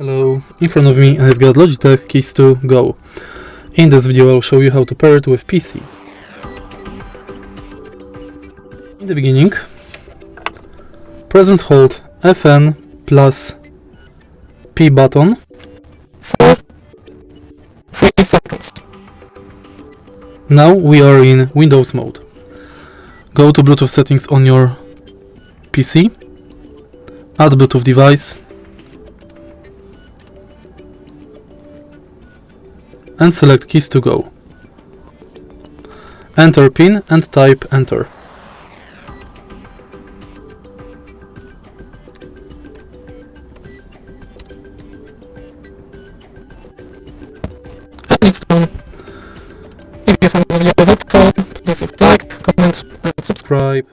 Hello, in front of me I've got Logitech Keys-to-Go. In this video I'll show you how to pair it with PC. In the beginning, press and hold FN plus P button for 3 seconds. Now we are in Windows mode. Go to Bluetooth settings on your PC, add Bluetooth device, and select Keys-to-Go. Enter PIN and type Enter. And it's done. If you found this video helpful, please leave a like, comment and subscribe.